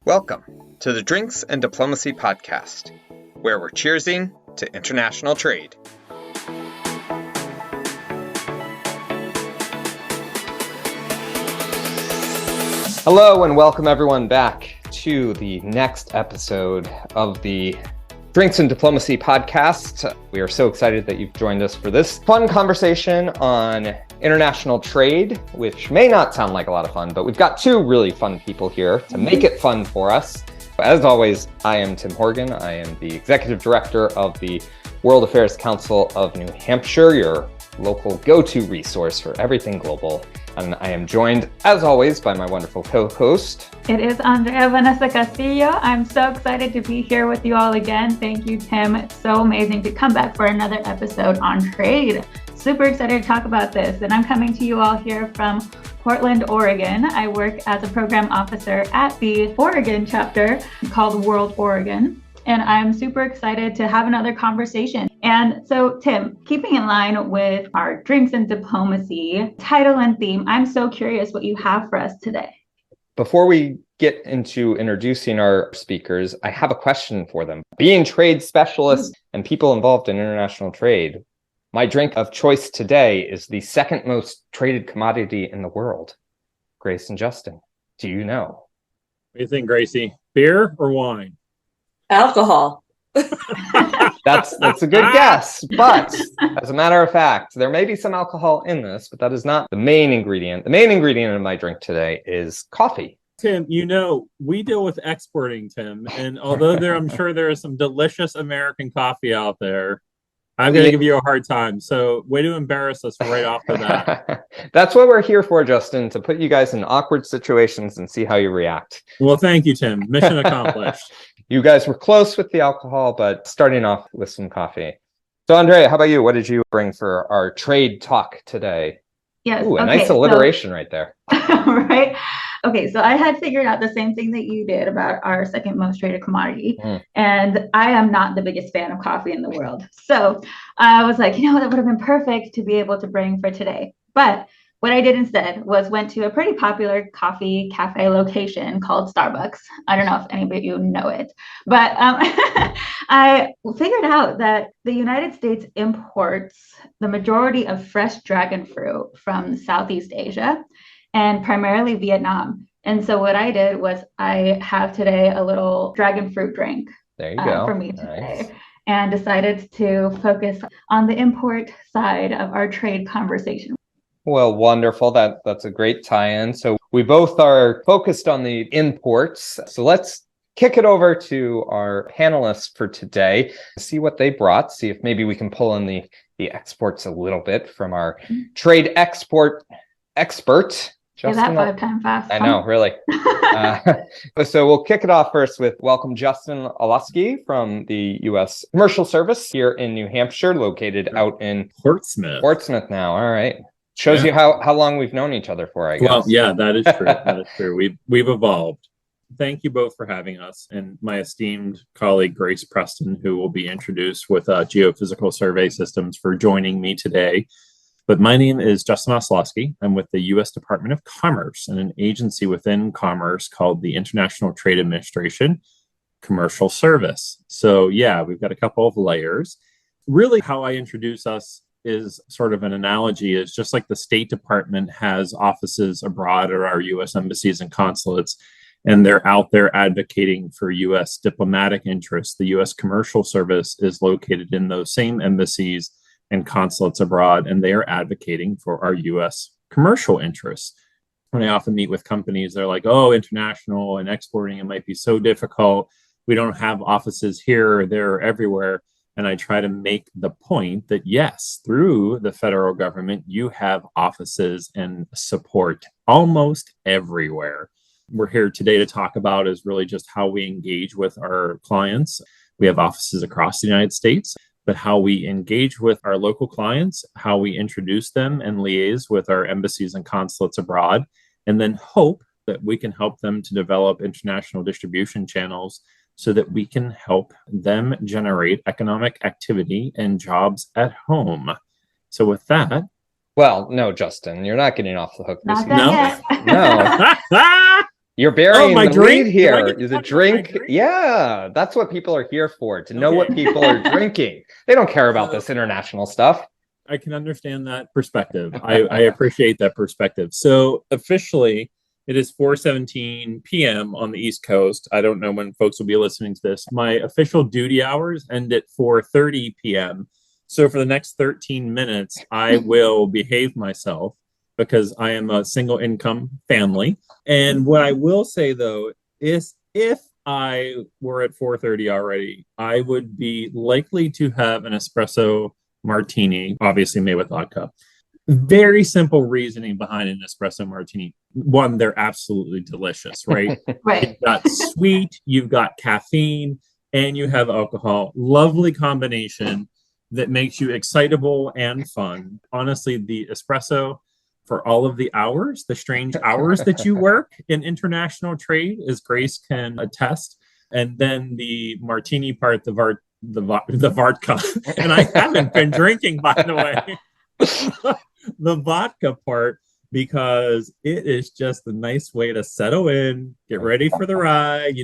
Welcome to the Drinks and Diplomacy podcast, where we're cheersing to international trade. Hello and welcome everyone back to the next episode of the Drinks and Diplomacy podcast. We are so excited that you've joined us for this fun conversation on international trade, which may not sound like a lot of fun, but we've got two really fun people here to make it fun for us. As always, I am Tim Horgan. I am the Executive Director of the World Affairs Council of New Hampshire, your local go-to resource for everything global. And I am joined, as always, by my wonderful co-host. It is Andrea Vanessa Castillo. I'm so excited to be here with you all again. Thank you, Tim. It's so amazing to come back for another episode on trade. Super excited to talk about this. And I'm coming to you all here from Portland, Oregon. I work as a program officer at the Oregon chapter called World Oregon. And I'm super excited to have another conversation. And so, Tim, keeping in line with our Drinks and Diplomacy title and theme, I'm so curious what you have for us today. Before we get into introducing our speakers, I have a question for them. Being trade specialists and people involved in international trade, my drink of choice today is the second most traded commodity in the world. Grace and Justin, do you know? What do you think, Gracie? Beer or wine? Alcohol. That's a good guess, but as a matter of fact, there may be some alcohol in this, but that is not the main ingredient. The main ingredient in my drink today is coffee. Tim, you know, we deal with exporting, Tim, and although I'm sure there is some delicious American coffee out there, I'm going to give you a hard time. So way to embarrass us right off the bat. That's what we're here for, Justin, to put you guys in awkward situations and see how you react. Well, thank you, Tim. Mission accomplished. You guys were close with the alcohol, but starting off with some coffee. So, Andrea, how about you? What did you bring for our trade talk today? Yes. Ooh, nice alliteration right there. Right? Okay, so I had figured out the same thing that you did about our second most traded commodity. And I am not the biggest fan of coffee in the world. So I was like, that would have been perfect to be able to bring for today. But what I did instead was went to a pretty popular coffee cafe location called Starbucks. I don't know if anybody of you know it, but I figured out that the United States imports the majority of fresh dragon fruit from Southeast Asia and primarily Vietnam. And so what I did was I have today a little dragon fruit drink there you go. For me today. Nice. And decided to focus on the import side of our trade conversation. Well, wonderful. That's a great tie-in. So we both are focused on the imports. So let's kick it over to our panelists for today, see what they brought, see if maybe we can pull in the exports a little bit from our trade export expert. Justin, say that 5 times fast. I know, really. So we'll kick it off first with welcome Justin Olasky from the U.S. Commercial Service here in New Hampshire, located out in Portsmouth. Portsmouth now. All right. Shows you how long we've known each other for, I guess. Well, yeah, that is true. That is true. We've evolved. Thank you both for having us, and my esteemed colleague Grace Preston, who will be introduced with Geophysical Survey Systems, for joining me today. But my name is Justin Oslowski. I'm with the U.S. Department of Commerce and an agency within Commerce called the International Trade Administration Commercial Service. So yeah, we've got a couple of layers. Really, how I introduce us is sort of an analogy, is just like the State Department has offices abroad at our U.S. embassies and consulates, and they're out there advocating for U.S. diplomatic interests. The U.S. Commercial Service is located in those same embassies and consulates abroad, and they are advocating for our U.S. commercial interests. When I often meet with companies, they're like, oh, international and exporting, it might be so difficult. We don't have offices here, there, or everywhere. And I try to make the point that, yes, through the federal government, you have offices and support almost everywhere. We're here today to talk about is really just how we engage with our clients. We have offices across the United States, but how we engage with our local clients, how we introduce them and liaise with our embassies and consulates abroad, and then hope that we can help them to develop international distribution channels so that we can help them generate economic activity and jobs at home. So with that... Well, no, Justin, you're not getting off the hook. Not that No. You're bearing my the drink? lead Do I here. get to Is a talk about my drink? drink? Yeah, that's what people are here for, to know Okay. what people are drinking. They don't care about this international stuff. I can understand that perspective. I appreciate that perspective. So officially, it is 4:17 p.m. on the East Coast. I don't know when folks will be listening to this. My official duty hours end at 4:30 p.m. So for the next 13 minutes, I will behave myself because I am a single income family. And what I will say though is if I were at 4:30 already, I would be likely to have an espresso martini, obviously made with vodka. Very simple reasoning behind an espresso martini. One, they're absolutely delicious, right? Right. You've got sweet, you've got caffeine, and you have alcohol. Lovely combination that makes you excitable and fun. Honestly, the espresso for all of the hours, the strange hours that you work in international trade, as Grace can attest. And then the martini part, the vodka. And I haven't been drinking, by the way. The vodka part, because it is just a nice way to settle in, get ready for the ride.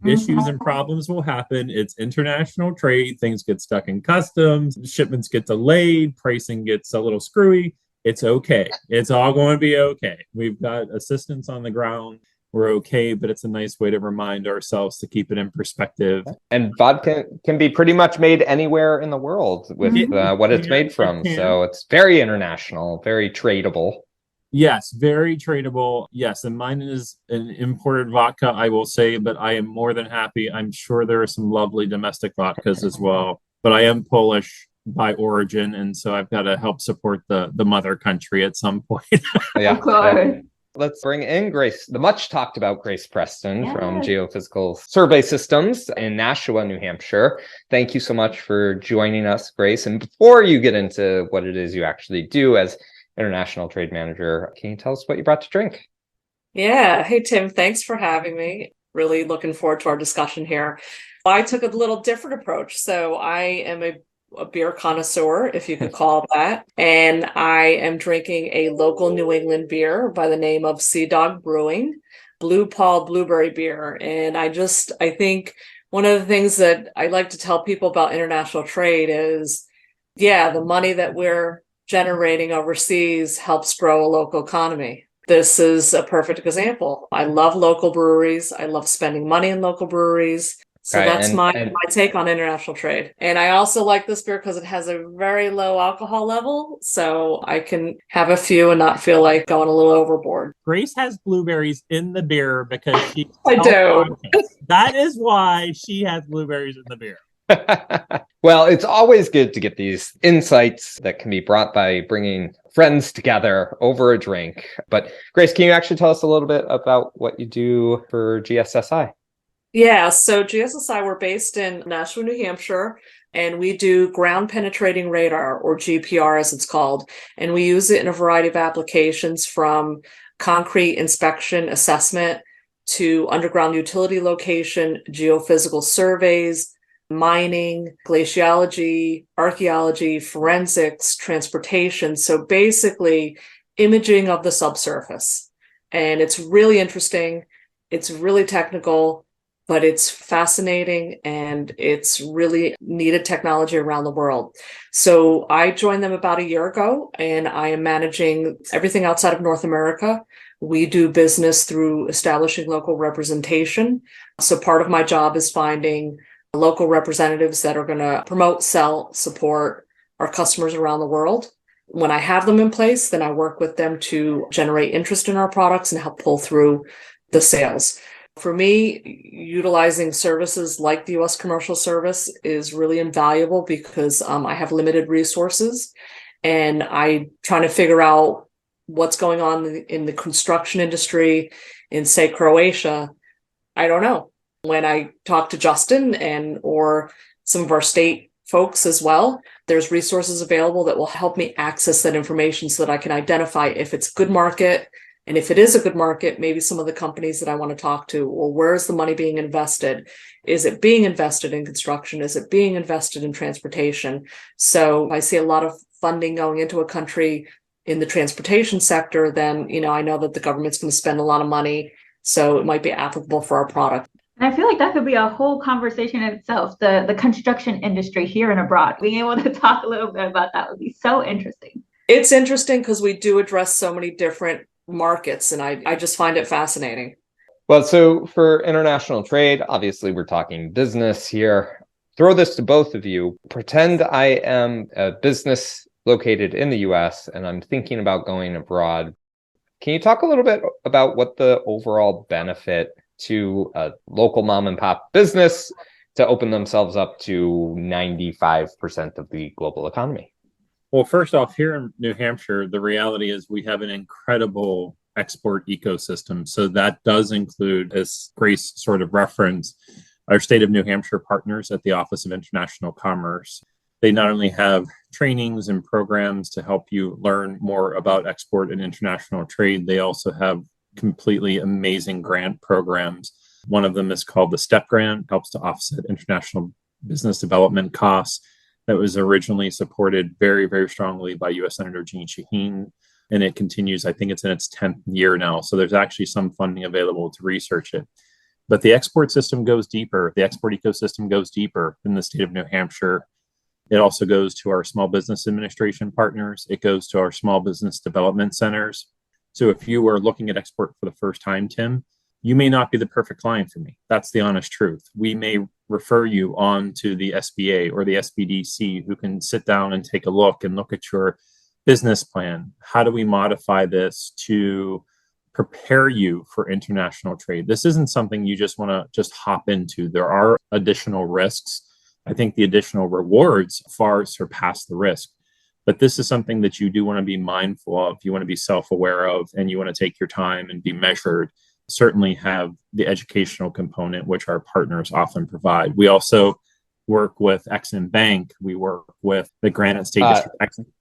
Issues and problems will happen. It's international trade. Things get stuck in customs, shipments get delayed, pricing gets a little screwy. It's okay. It's all going to be okay. We've got assistance on the ground. We're okay, but it's a nice way to remind ourselves to keep it in perspective. And vodka can be pretty much made anywhere in the world with what it's made from. So it's very international, very tradable. Yes, very tradable. Yes, and mine is an imported vodka, I will say, but I am more than happy. I'm sure there are some lovely domestic vodkas as well, but I am Polish by origin, and so I've got to help support the mother country at some point. Yeah. Of course. Let's bring in Grace, the much talked about Grace Preston from Yes. Geophysical Survey Systems in Nashua, New Hampshire. Thank you so much for joining us, Grace. And before you get into what it is you actually do as International Trade Manager, can you tell us what you brought to drink? Yeah. Hey, Tim, thanks for having me. Really looking forward to our discussion here. I took a little different approach. So I am a beer connoisseur, if you could call it that. And I am drinking a local New England beer by the name of Sea Dog Brewing, Blue Paul Blueberry beer. And I think one of the things that I like to tell people about international trade is, the money that we're generating overseas helps grow a local economy. This is a perfect example. I love local breweries. I love spending money in local breweries. So that's my take on international trade. And I also like this beer because it has a very low alcohol level. So I can have a few and not feel like going a little overboard. Grace has blueberries in the beer because she I do. That is why she has blueberries in the beer. Well, it's always good to get these insights that can be brought by bringing friends together over a drink. But Grace, can you actually tell us a little bit about what you do for GSSI? Yeah, so GSSI, we're based in Nashua, New Hampshire, and we do ground penetrating radar, or GPR as it's called. And we use it in a variety of applications, from concrete inspection assessment to underground utility location, geophysical surveys, mining, glaciology, archaeology, forensics, transportation. So basically imaging of the subsurface. And it's really interesting. It's really technical, but it's fascinating and it's really needed technology around the world. So I joined them about a year ago, and I am managing everything outside of North America. We do business through establishing local representation. So part of my job is finding local representatives that are going to promote, sell, support our customers around the world. When I have them in place, then I work with them to generate interest in our products and help pull through the sales. For me, utilizing services like the U.S. Commercial Service is really invaluable because I have limited resources, and I'm trying to figure out what's going on in the construction industry in, say, Croatia. I don't know. When I talk to Justin or some of our state folks as well, there's resources available that will help me access that information so that I can identify if it's a good market. And if it is a good market, maybe some of the companies that I want to talk to, or where's the money being invested? Is it being invested in construction? Is it being invested in transportation? So I see a lot of funding going into a country in the transportation sector, then, I know that the government's going to spend a lot of money So it might be applicable for our product. And I feel like that could be a whole conversation in itself, the construction industry here and abroad. Being able to talk a little bit about that would be so interesting. It's interesting because we do address so many different markets, and I just find it fascinating. Well, so for international trade, obviously we're talking business here. Throw this to both of you. Pretend I am a business located in the US and I'm thinking about going abroad. Can you talk a little bit about what the overall benefit to a local mom and pop business to open themselves up to 95% of the global economy? Well, first off, here in New Hampshire, the reality is we have an incredible export ecosystem. So that does include, as Grace sort of referenced, our state of New Hampshire partners at the Office of International Commerce. They not only have trainings and programs to help you learn more about export and international trade, they also have completely amazing grant programs. One of them is called the STEP grant, helps to offset international business development costs. That was originally supported very, very strongly by U.S. Senator Jeanne Shaheen, and it continues. I think it's in its 10th year now. So there's actually some funding available to research it. But the export system goes deeper. The export ecosystem goes deeper in the state of New Hampshire. It also goes to our small business administration partners. It goes to our small business development centers. So if you are looking at export for the first time, Tim, you may not be the perfect client for me. That's the honest truth. We may refer you on to the SBA or the SBDC, who can sit down and take a look and look at your business plan. How do we modify this to prepare you for international trade? This isn't something you just want to just hop into. There are additional risks. I think the additional rewards far surpass the risk. But this is something that you do want to be mindful of, you want to be self-aware of, and you want to take your time and be measured. Certainly have the educational component, which our partners often provide. We also work with Exim Bank. We work with the Granite State District.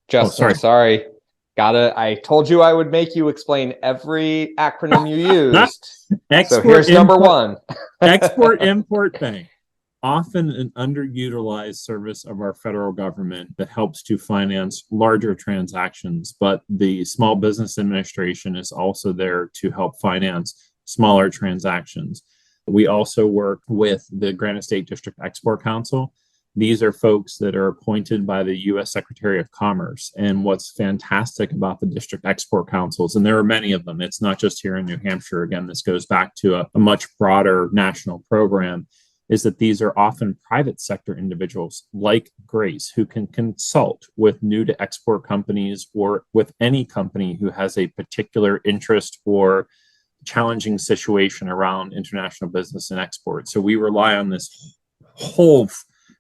Justin, sorry. I told you I would make you explain every acronym you used. So here's number one. Export-Import Bank. Often an underutilized service of our federal government that helps to finance larger transactions, but the Small Business Administration is also there to help finance smaller transactions. We also work with the Granite State District Export Council. These are folks that are appointed by the U.S. Secretary of Commerce. And what's fantastic about the district export councils, and there are many of them, it's not just here in New Hampshire. Again, this goes back to a much broader national program, is that these are often private sector individuals like Grace, who can consult with new to export companies or with any company who has a particular interest or challenging situation around international business and export. So we rely on this whole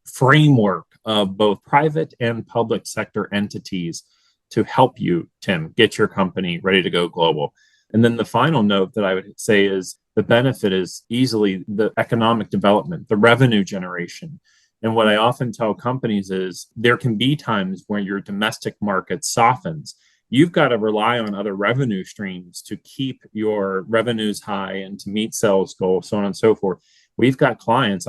framework of both private and public sector entities to help you, Tim, get your company ready to go global. And then the final note that I would say is the benefit is easily the economic development, the revenue generation. And what I often tell companies is there can be times where your domestic market softens. You've got to rely on other revenue streams to keep your revenues high and to meet sales goals, so on and so forth. We've got clients,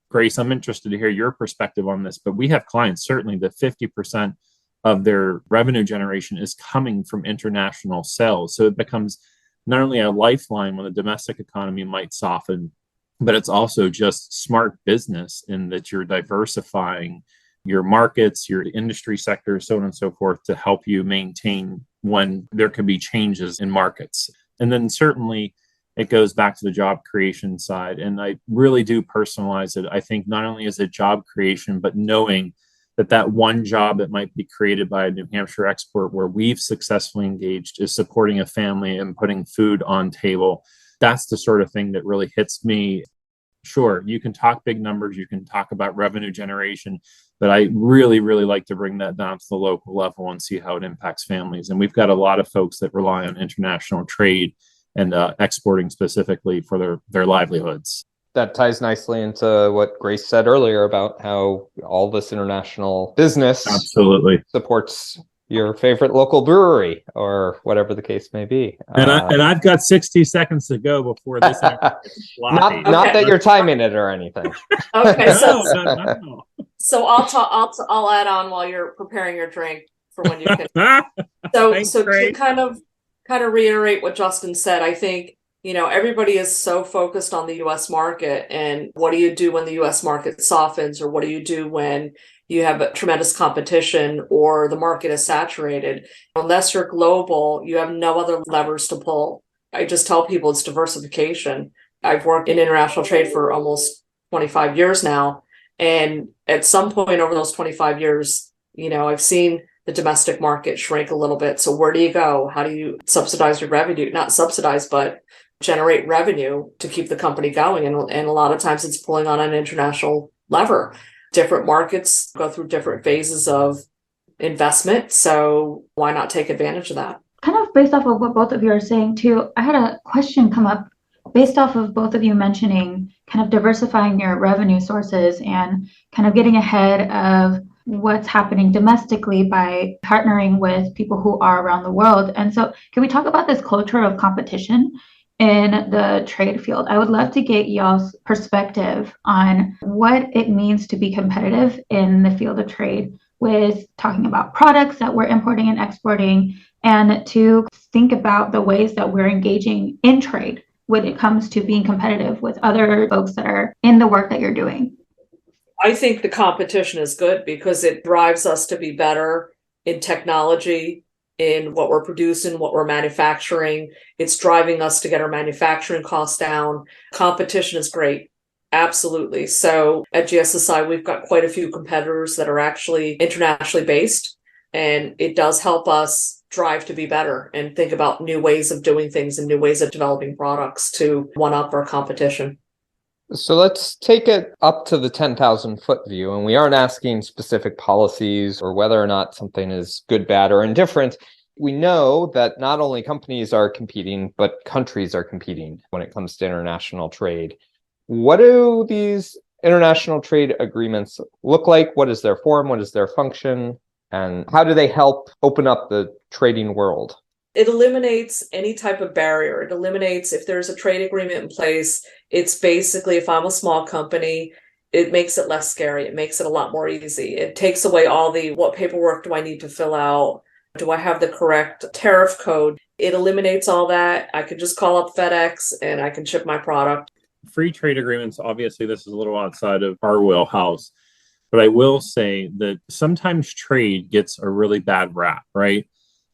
Grace, I'm interested to hear your perspective on this, but we have clients certainly that 50% of their revenue generation is coming from international sales. So it becomes not only a lifeline when the domestic economy might soften, but it's also just smart business in that you're diversifying your markets, your industry sectors, so on and so forth, to help you maintain when there can be changes in markets. And then certainly it goes back to the job creation side. And I really do personalize it. I think not only is it job creation, but knowing that that one job that might be created by a New Hampshire export where we've successfully engaged is supporting a family and putting food on table. That's the sort of thing that really hits me. Sure, you can talk big numbers, you can talk about revenue generation, but I really, really like to bring that down to the local level and see how it impacts families. And we've got a lot of folks that rely on international trade and exporting specifically for their livelihoods. That ties nicely into what Grace said earlier about how all this international business absolutely supports your favorite local brewery or whatever the case may be. And I've got 60 seconds to go before this. Not that you're timing it or anything. Okay, no. So I'll add on while you're preparing your drink for when you can. So to kind of reiterate what Justin said, I think Everybody is so focused on the US market, and what do you do when the US market softens, or what do you do when you have a tremendous competition or the market is saturated? Unless you're global, you have no other levers to pull. I just tell people it's diversification. I've worked in international trade for almost 25 years now. And at some point over those 25 years, I've seen the domestic market shrink a little bit. So where do you go? How do you subsidize your revenue? Not subsidize, but generate revenue to keep the company going. And a lot of times it's pulling on an international lever. Different markets go through different phases of investment. So why not take advantage of that? Kind of based off of what both of you are saying too, I had a question come up based off of both of you mentioning kind of diversifying your revenue sources and kind of getting ahead of what's happening domestically by partnering with people who are around the world. And so can we talk about this culture of competition in the trade field? I would love to get y'all's perspective on what it means to be competitive in the field of trade, with talking about products that we're importing and exporting, and to think about the ways that we're engaging in trade when it comes to being competitive with other folks that are in the work that you're doing. I think the competition is good because it drives us to be better in technology, in what we're producing, what we're manufacturing. It's driving us to get our manufacturing costs down. Competition is great. Absolutely. So at GSSI, we've got quite a few competitors that are actually internationally based, and it does help us drive to be better and think about new ways of doing things and new ways of developing products to one up our competition. So let's take it up to the 10,000 foot view, and we aren't asking specific policies or whether or not something is good, bad, or indifferent. We know that not only companies are competing, but countries are competing when it comes to international trade. What do these international trade agreements look like? What is their form? What is their function? And how do they help open up the trading world? It eliminates any type of barrier. It eliminates, if there's a trade agreement in place, it's basically, if I'm a small company, it makes it less scary. It makes it a lot more easy. It takes away all the, what paperwork do I need to fill out? Do I have the correct tariff code? It eliminates all that. I could just call up FedEx and I can ship my product. Free trade agreements, obviously, this is a little outside of our wheelhouse, but I will say that sometimes trade gets a really bad rap, right?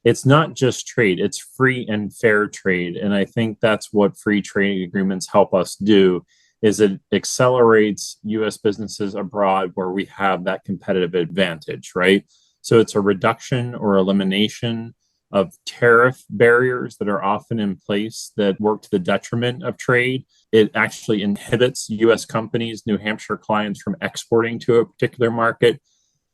It's not just trade, it's free and fair trade. And I think that's what free trade agreements help us do, is it accelerates US businesses abroad where we have that competitive advantage, right? So it's a reduction or elimination of tariff barriers that are often in place that work to the detriment of trade. It actually inhibits US companies, New Hampshire clients, from exporting to a particular market.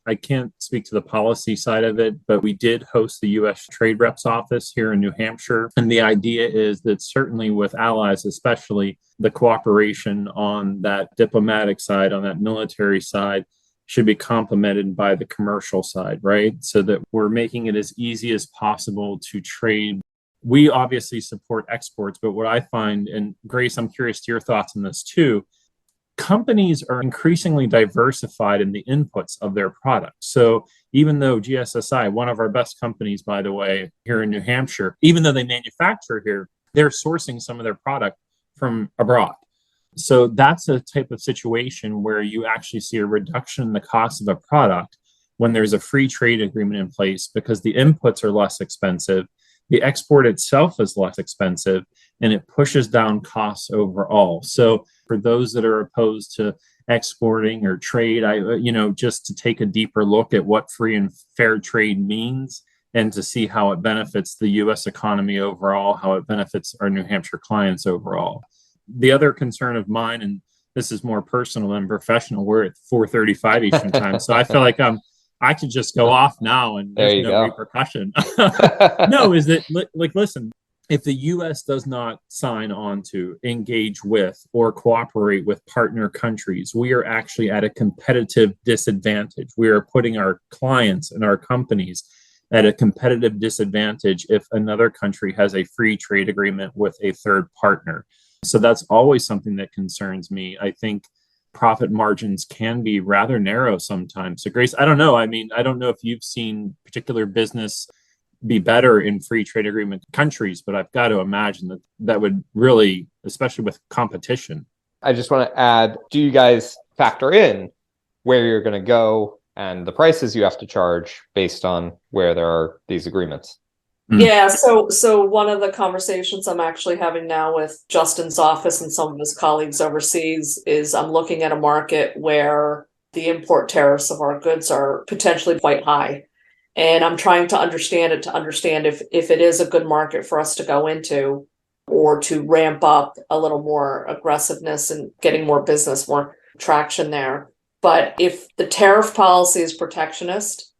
I can't speak to the policy side of it, but we did host the U.S. Trade Reps office here in New Hampshire. And the idea is that certainly with allies, especially, the cooperation on that diplomatic side, on that military side, should be complemented by the commercial side, right? So that we're making it as easy as possible to trade. We obviously support exports, but what I find, and Grace, I'm curious to your thoughts on this too, companies are increasingly diversified in the inputs of their products. So even though GSSI, one of our best companies, by the way, here in New Hampshire, even though they manufacture here, they're sourcing some of their product from abroad. So that's a type of situation where you actually see a reduction in the cost of a product when there's a free trade agreement in place, because the inputs are less expensive, the export itself is less expensive, and it pushes down costs overall. So for those that are opposed to exporting or trade, just to take a deeper look at what free and fair trade means and to see how it benefits the US economy overall, how it benefits our New Hampshire clients overall. The other concern of mine, and this is more personal than professional, we're at 4:35 Eastern time, so I feel like I could just go off now and there's no repercussion. No, is that, listen, if the U.S. does not sign on to engage with or cooperate with partner countries, we are actually at a competitive disadvantage. We are putting our clients and our companies at a competitive disadvantage if another country has a free trade agreement with a third partner. So that's always something that concerns me. I think profit margins can be rather narrow sometimes. So Grace, I don't know. I mean, I don't know if you've seen particular business be better in free trade agreement countries, but I've got to imagine that that would really, especially with competition. I just want to add, do you guys factor in where you're going to go and the prices you have to charge based on where there are these agreements? Yeah, so one of the conversations I'm actually having now with Justin's office and some of his colleagues overseas is I'm looking at a market where the import tariffs of our goods are potentially quite high. And I'm trying to understand if it is a good market for us to go into or to ramp up a little more aggressiveness and getting more business, more traction there. But if the tariff policy is protectionist,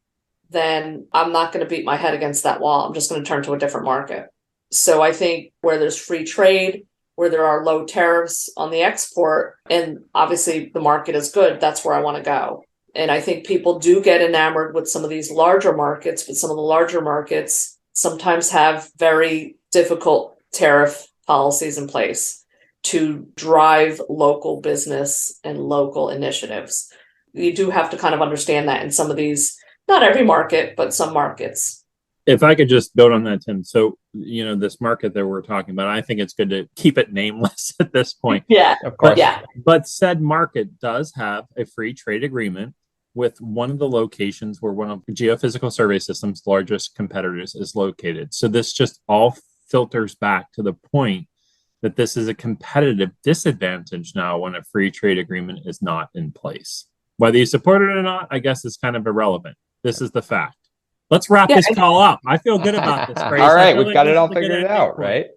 then I'm not going to beat my head against that wall. I'm just going to turn to a different market. So I think where there's free trade, where there are low tariffs on the export, and obviously the market is good, that's where I want to go. And I think people do get enamored with some of these larger markets, but some of the larger markets sometimes have very difficult tariff policies in place to drive local business and local initiatives. You do have to kind of understand that in some of these, not every market, but some markets. If I could just build on that, Tim. So, this market that we're talking about, I think it's good to keep it nameless at this point. Yeah, Of course. Yeah. But said market does have a free trade agreement with one of the locations where one of Geophysical Survey Systems' largest competitors is located. So this just all filters back to the point that this is a competitive disadvantage now when a free trade agreement is not in place. Whether you support it or not, I guess is kind of irrelevant. This is the fact. Let's wrap this call up. I feel good about this, Grace. All right, we've got it all figured out, right?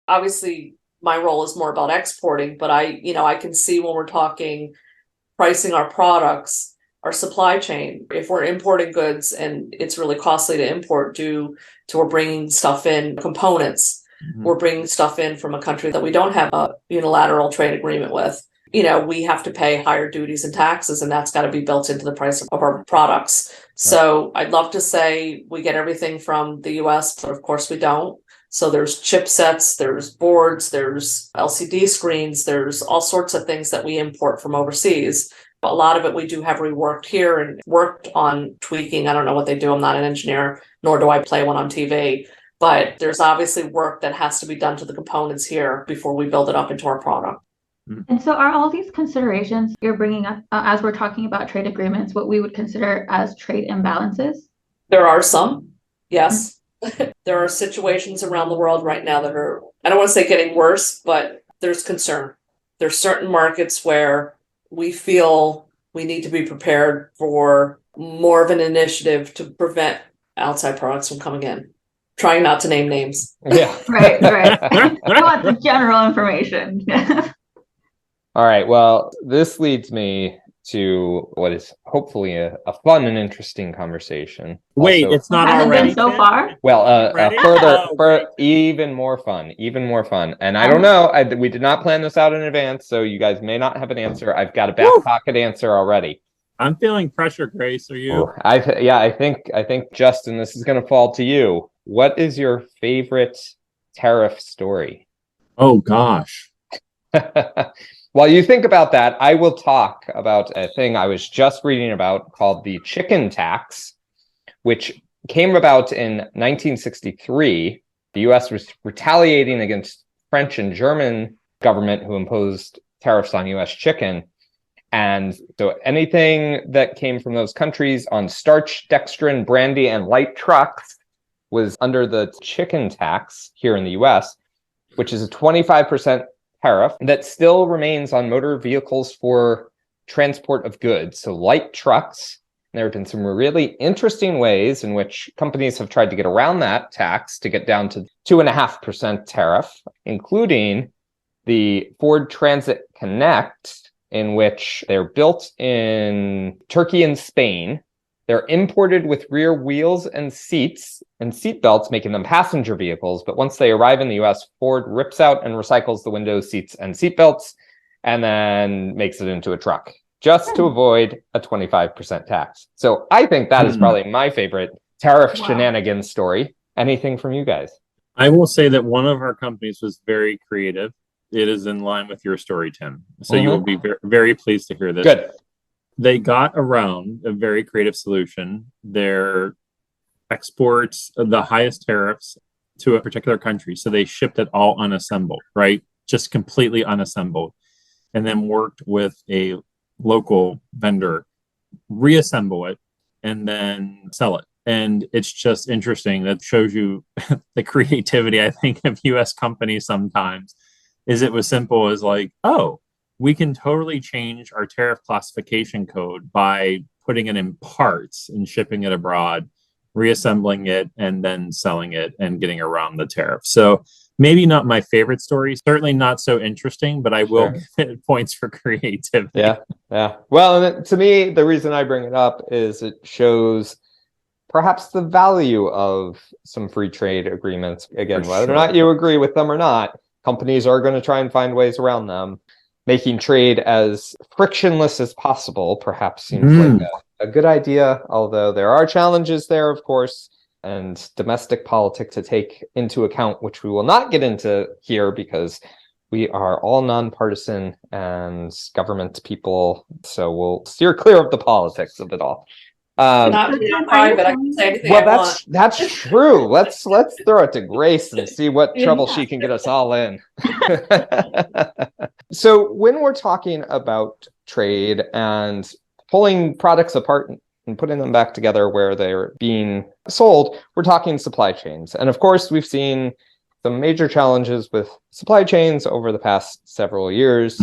Obviously, my role is more about exporting, but I can see when we're talking pricing our products, our supply chain, if we're importing goods and it's really costly to import due to we're bringing stuff in components, we're bringing stuff in from a country that we don't have a unilateral trade agreement with. We have to pay higher duties and taxes, and that's got to be built into the price of our products. So I'd love to say we get everything from the US, but of course we don't. So there's chipsets, there's boards, there's LCD screens, there's all sorts of things that we import from overseas. A lot of it we do have reworked here and worked on tweaking. I don't know what they do. I'm not an engineer, nor do I play one on TV. But there's obviously work that has to be done to the components here before we build it up into our product. And so are all these considerations you're bringing up as we're talking about trade agreements what we would consider as trade imbalances? There are some, yes. There are situations around the world right now that are, I don't want to say getting worse, but there's concern. There's certain markets where we feel we need to be prepared for more of an initiative to prevent outside products from coming in. Trying not to name names. Yeah. Right. I want the general information. All right. Well, this leads me to what is hopefully a fun and interesting conversation. Wait, Also, it's not Hasn't already been so far. well, Ready? even more fun. And I don't know, we did not plan this out in advance, so you guys may not have an answer. I've got a back pocket answer already. I'm feeling pressure, Grace. Are you? I think Justin, this is going to fall to you. What is your favorite tariff story? Oh gosh. While you think about that, I will talk about a thing I was just reading about called the chicken tax, which came about in 1963. The U.S. was retaliating against French and German government who imposed tariffs on U.S. chicken. And so anything that came from those countries on starch, dextrin, brandy, and light trucks was under the chicken tax here in the U.S., which is a 25% tariff that still remains on motor vehicles for transport of goods. So light trucks, there have been some really interesting ways in which companies have tried to get around that tax to get down to 2.5% tariff, including the Ford Transit Connect, in which they're built in Turkey and Spain. They're imported with rear wheels and seats and seat belts, making them passenger vehicles. But once they arrive in the US, Ford rips out and recycles the windows, seats, and seat belts, and then makes it into a truck, just to avoid a 25% tax. So I think that is probably my favorite tariff shenanigans story. Anything from you guys? I will say that one of our companies was very creative. It is in line with your story, Tim. So you will be very, very pleased to hear this. Good. They got around a very creative solution. Their exports the highest tariffs to a particular country. So they shipped it all unassembled, right? Just completely unassembled. And then worked with a local vendor, reassemble it, and then sell it. And it's just interesting. That shows you the creativity, I think, of US companies sometimes. Is it was simple as like, oh, we can totally change our tariff classification code by putting it in parts and shipping it abroad, reassembling it, and then selling it and getting around the tariff. So maybe not my favorite story, certainly not so interesting, but I will give it points for creativity. Yeah. Well, and to me, the reason I bring it up is it shows perhaps the value of some free trade agreements. Again, whether or not you agree with them or not, companies are going to try and find ways around them. Making trade as frictionless as possible perhaps seems like a good idea, although there are challenges there, of course, and domestic politics to take into account, which we will not get into here because we are all nonpartisan and government people, so we'll steer clear of the politics of it all. Not private. I can say anything I want. That's true. Let's throw it to Grace and see what trouble she can get us all in. So when we're talking about trade and pulling products apart and putting them back together where they're being sold, we're talking supply chains. And of course, we've seen some major challenges with supply chains over the past several years.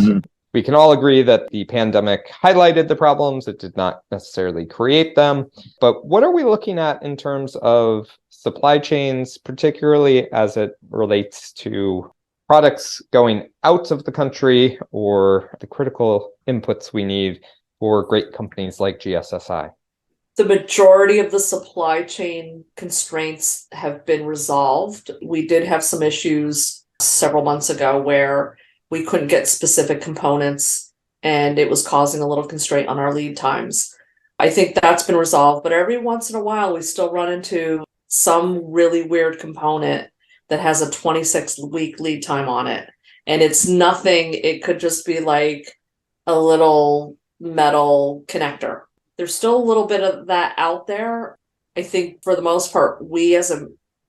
We can all agree that the pandemic highlighted the problems. It did not necessarily create them. But what are we looking at in terms of supply chains, particularly as it relates to products going out of the country or the critical inputs we need for great companies like GSSI? The majority of the supply chain constraints have been resolved. We did have some issues several months ago where we couldn't get specific components and it was causing a little constraint on our lead times. I think that's been resolved, but every once in a while we still run into some really weird component that has a 26-week lead time on it. And it's nothing, it could just be like a little metal connector. There's still a little bit of that out there. I think for the most part, we as a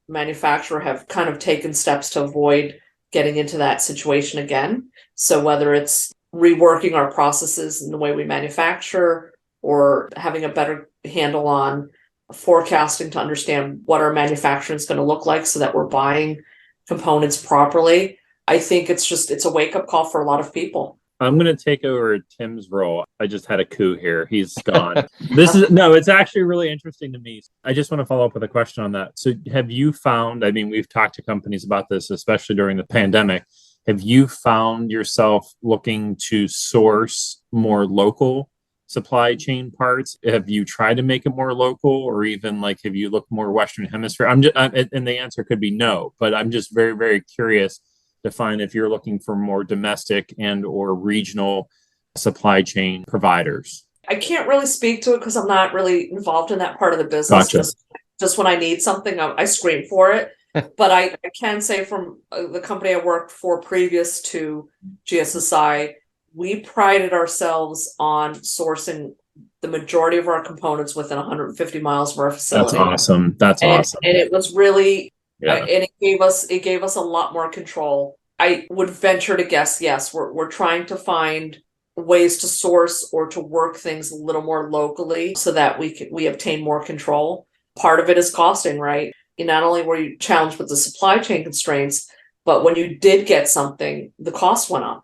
manufacturer have kind of taken steps to avoid getting into that situation again. So whether it's reworking our processes and the way we manufacture or having a better handle on forecasting to understand what our manufacturing is going to look like so that we're buying components properly. I think it's a wake-up call for a lot of people. I'm going to take over Tim's role. I just had a coup here. He's gone. It's actually really interesting to me. I just want to follow up with a question on that. So have you found, I mean, we've talked to companies about this, especially during the pandemic. Have you found yourself looking to source more local supply chain parts? Have you tried to make it more local, or even like, have you looked more Western Hemisphere? And the answer could be no, but I'm just very, very curious to find if you're looking for more domestic and or regional supply chain providers. I can't really speak to it because I'm not really involved in that part of the business. Gotcha. Just when I need something, I scream for it. But I can say from the company I worked for previous to GSSI, we prided ourselves on sourcing the majority of our components within 150 miles of our facility. That's awesome. And it was really, and it gave us a lot more control. I would venture to guess, yes, we're trying to find ways to source or to work things a little more locally so that we obtain more control. Part of it is costing, right? Not only were you challenged with the supply chain constraints, but when you did get something, the cost went up.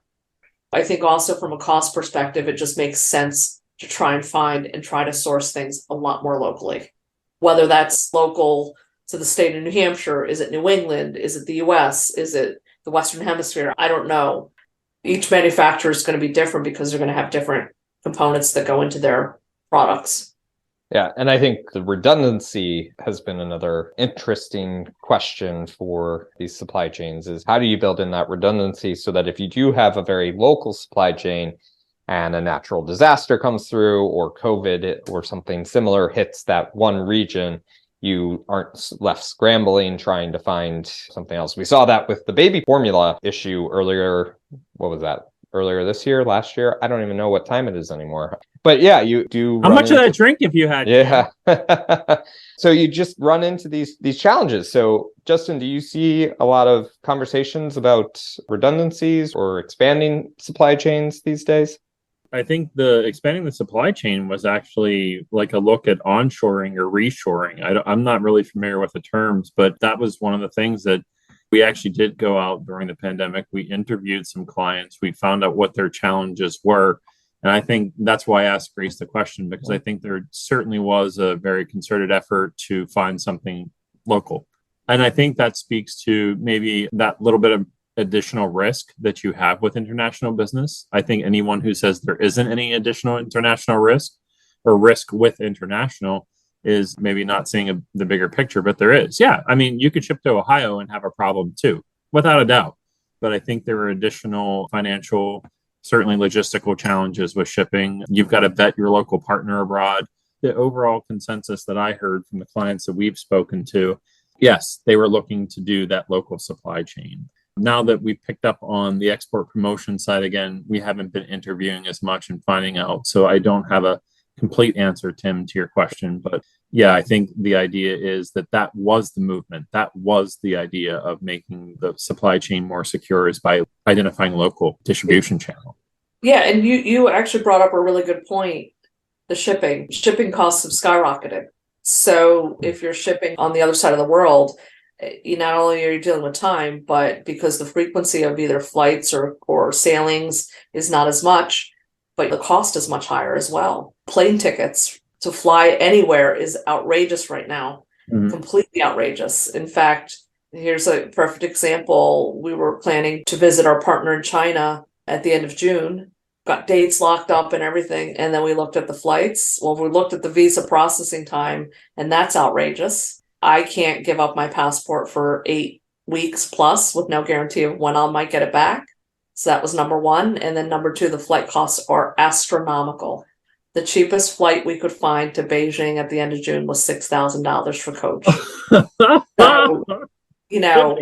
I think also from a cost perspective, it just makes sense to try and find and try to source things a lot more locally. Whether that's local to the state of New Hampshire, is it New England, is it the US, is it the Western Hemisphere? I don't know. Each manufacturer is going to be different because they're going to have different components that go into their products. Yeah, and I think the redundancy has been another interesting question for these supply chains is how do you build in that redundancy so that if you do have a very local supply chain and a natural disaster comes through or COVID or something similar hits that one region, you aren't left scrambling trying to find something else. We saw that with the baby formula issue earlier. What was that? Earlier this year, last year? I don't even know what time it is anymore. But yeah, you do. How much of that drink have you had? Yeah. So you just run into these challenges. So Justin, do you see a lot of conversations about redundancies or expanding supply chains these days? I think the expanding the supply chain was actually like a look at onshoring or reshoring. I'm not really familiar with the terms, but that was one of the things that we actually did go out during the pandemic. We interviewed some clients. We found out what their challenges were. And I think that's why I asked Grace the question, because I think there certainly was a very concerted effort to find something local. And I think that speaks to maybe that little bit of additional risk that you have with international business. I think anyone who says there isn't any additional international risk or risk with international is maybe not seeing the bigger picture, but there is. Yeah, I mean, you could ship to Ohio and have a problem too, without a doubt. But I think there are additional financial, certainly logistical challenges with shipping. You've got to vet your local partner abroad. The overall consensus that I heard from the clients that we've spoken to, yes, they were looking to do that local supply chain. Now that we've picked up on the export promotion side again, we haven't been interviewing as much and finding out. So I don't have a complete answer, Tim, to your question. But yeah, I think the idea is that was the movement. That was the idea of making the supply chain more secure, is by identifying local distribution channel. Yeah, and you actually brought up a really good point. The shipping costs have skyrocketed. So if you're shipping on the other side of the world, you not only are you dealing with time, but because the frequency of either flights or sailings is not as much, but the cost is much higher as well. Plane tickets to fly anywhere is outrageous right now, completely outrageous. In fact, here's a perfect example. We were planning to visit our partner in China at the end of June, got dates locked up and everything. And then we looked at the flights. Well, we looked at the visa processing time, and that's outrageous. I can't give up my passport for 8 weeks plus with no guarantee of when I might get it back. So that was number one. And then number two, the flight costs are astronomical. The cheapest flight we could find to Beijing at the end of June was $6,000 for coach. So, you know,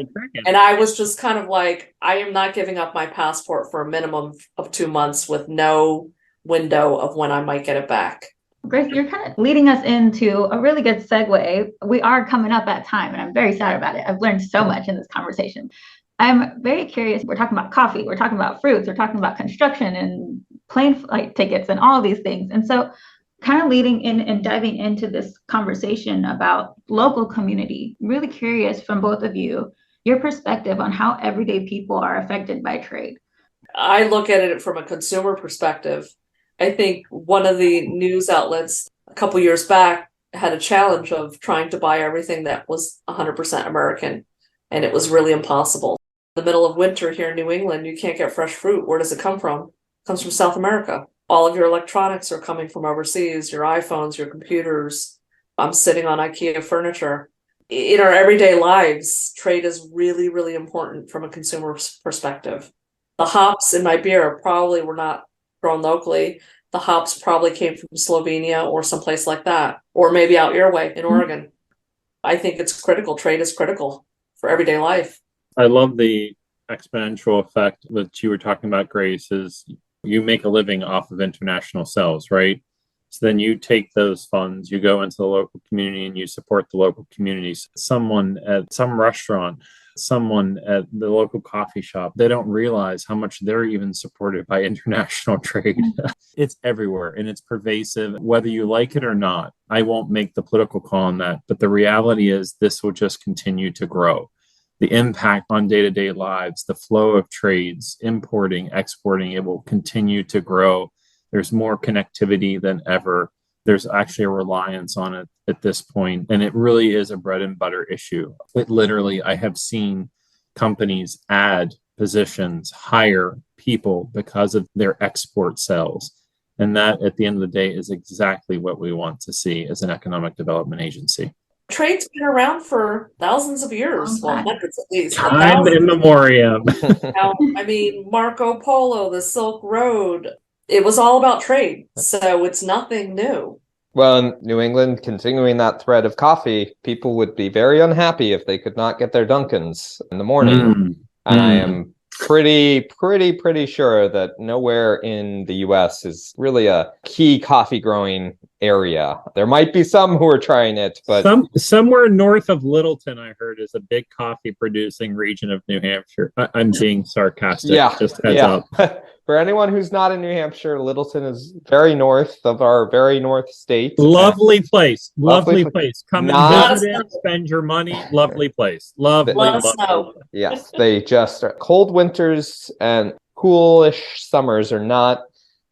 and I was just kind of like, I am not giving up my passport for a minimum of 2 months with no window of when I might get it back. Grace, you're kind of leading us into a really good segue. We are coming up at time, and I'm very sad about it. I've learned so much in this conversation. I'm very curious. We're talking about coffee, we're talking about fruits, we're talking about construction and plane flight tickets and all these things. And so kind of leading in and diving into this conversation about local community, really curious from both of you, your perspective on how everyday people are affected by trade. I look at it from a consumer perspective. I think one of the news outlets a couple years back had a challenge of trying to buy everything that was 100% American, and it was really impossible. In the middle of winter here in New England, you can't get fresh fruit. Where does it come from? It comes from South America. All of your electronics are coming from overseas, your iPhones, your computers. I'm sitting on IKEA furniture. In our everyday lives, trade is really, really important from a consumer perspective. The hops in my beer probably were not grown locally. The hops probably came from Slovenia or someplace like that, or maybe out your way in Oregon. I think it's critical. Trade is critical for everyday life. I love the exponential effect that you were talking about, Grace, is you make a living off of international sales, right? So then you take those funds, you go into the local community and you support the local communities. Someone at some restaurant, someone at the local coffee shop, they don't realize how much they're even supported by international trade. It's everywhere and it's pervasive, whether you like it or not. I won't make the political call on that, but the reality is this will just continue to grow. The impact on day-to-day lives, the flow of trades, importing, exporting, it will continue to grow. There's more connectivity than ever. There's actually a reliance on it at this point, and it really is a bread and butter issue. It literally, I have seen companies add positions, hire people because of their export sales. And that, at the end of the day, is exactly what we want to see as an economic development agency. Trade's been around for thousands of years, well, hundreds at least. Time in memoriam. Now, I mean, Marco Polo, the Silk Road, it was all about trade. So it's nothing new. Well, in New England, continuing that thread of coffee, people would be very unhappy if they could not get their Dunkins in the morning. And I am pretty sure that nowhere in the US is really a key coffee growing area. There might be some who are trying it, but somewhere north of Littleton, I heard, is a big coffee producing region of New Hampshire. I'm being sarcastic. Yeah, just heads up. For anyone who's not in New Hampshire, Littleton is very north of our very north state. Lovely place. Lovely Lovely place. Come Not- and visit it, spend your money. Lovely place. Lovely. Let us know. Yes, they just cold winters and coolish summers are not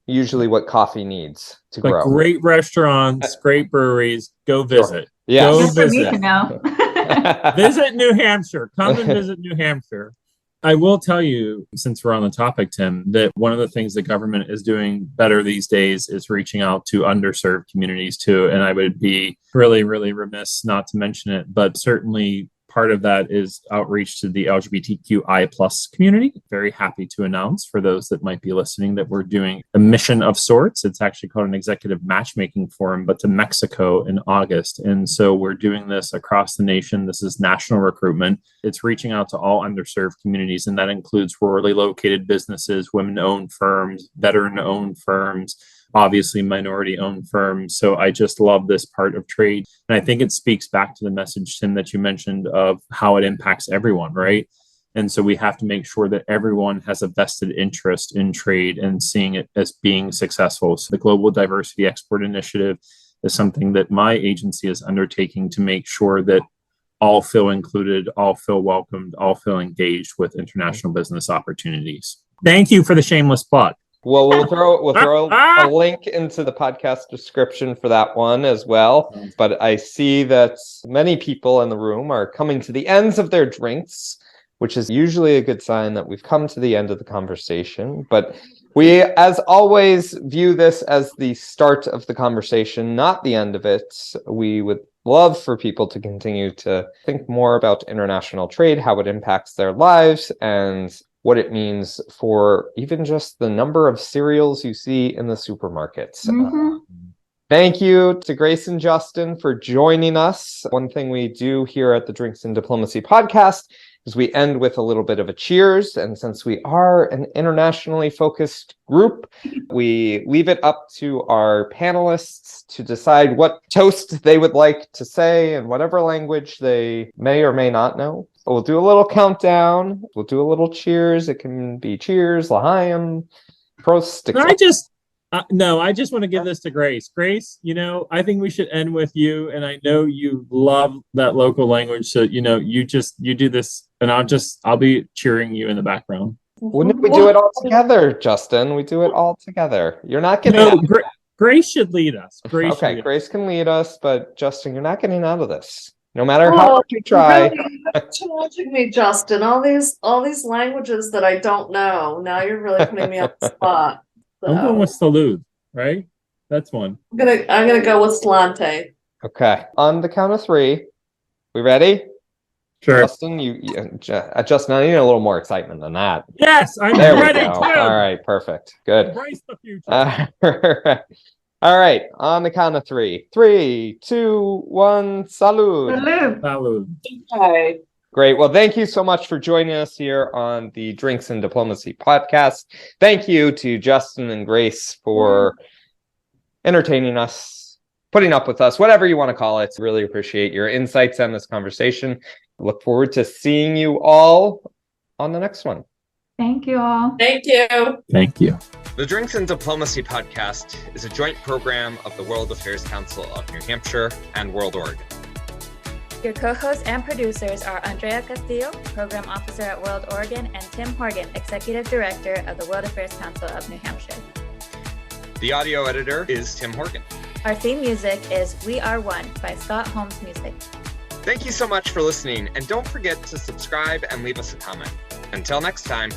usually what coffee needs to But grow. great restaurants, great breweries. Go visit. Yes. Go Good for me visit. to know. Visit New Hampshire. Come and visit New Hampshire. I will tell you, since we're on the topic, Tim, that one of the things the government is doing better these days is reaching out to underserved communities too. And I would be really, really remiss not to mention it, but certainly part of that is outreach to the LGBTQI plus community. Very happy to announce for those that might be listening that we're doing a mission of sorts. It's actually called an executive matchmaking forum, but to Mexico in August. And so we're doing this across the nation. This is national recruitment. It's reaching out to all underserved communities, and that includes rurally located businesses, women-owned firms, veteran-owned firms, obviously minority-owned firms. So I just love this part of trade. And I think it speaks back to the message, Tim, that you mentioned of how it impacts everyone, right? And so we have to make sure that everyone has a vested interest in trade and seeing it as being successful. So the Global Diversity Export Initiative is something that my agency is undertaking to make sure that all feel included, all feel welcomed, all feel engaged with international business opportunities. Thank you for the shameless plug. Well, we'll throw a link into the podcast description for that one as well. But I see that many people in the room are coming to the ends of their drinks, which is usually a good sign that we've come to the end of the conversation. But we, as always, view this as the start of the conversation, not the end of it. We would love for people to continue to think more about international trade, how it impacts their lives, and what it means for even just the number of cereals you see in the supermarkets. Thank you to Grace and Justin for joining us. One thing we do here at the Drinks and Diplomacy podcast is we end with a little bit of a cheers. And since we are an internationally focused group, we leave it up to our panelists to decide what toast they would like to say in whatever language they may or may not know. We'll do a little countdown. We'll do a little cheers. It can be cheers, l'chaim, prost. I just want to give this to Grace. Grace, I think we should end with you. And I know you love that local language. So, you do this and I'll be cheering you in the background. Wouldn't we do it all together, Justin? We do it all together. You're not getting out of this. Grace should lead us. Grace can lead us, but Justin, you're not getting out of this. No matter how hard you try. You're challenging me, Justin. All these languages that I don't know. Now you're really putting me on the spot. So. I'm going with salud, right? That's one. I'm gonna go with slante. Okay. On the count of three. We ready? Sure. Justin, Justin, I need a little more excitement than that. Yes, I'm there ready. We go. All right, perfect. Good. Embrace the future. All right, on the count of three. 3, 2, 1, salud. Salud. Okay. Great. Well, thank you so much for joining us here on the Drinks and Diplomacy podcast. Thank you to Justin and Grace for entertaining us, putting up with us, whatever you want to call it. Really appreciate your insights on this conversation. Look forward to seeing you all on the next one. Thank you all. Thank you. Thank you. The Drinks and Diplomacy podcast is a joint program of the World Affairs Council of New Hampshire and World Oregon. Your co-hosts and producers are Andrea Castillo, Program Officer at World Oregon, and Tim Horgan, Executive Director of the World Affairs Council of New Hampshire. The audio editor is Tim Horgan. Our theme music is We Are One by Scott Holmes Music. Thank you so much for listening, and don't forget to subscribe and leave us a comment. Until next time.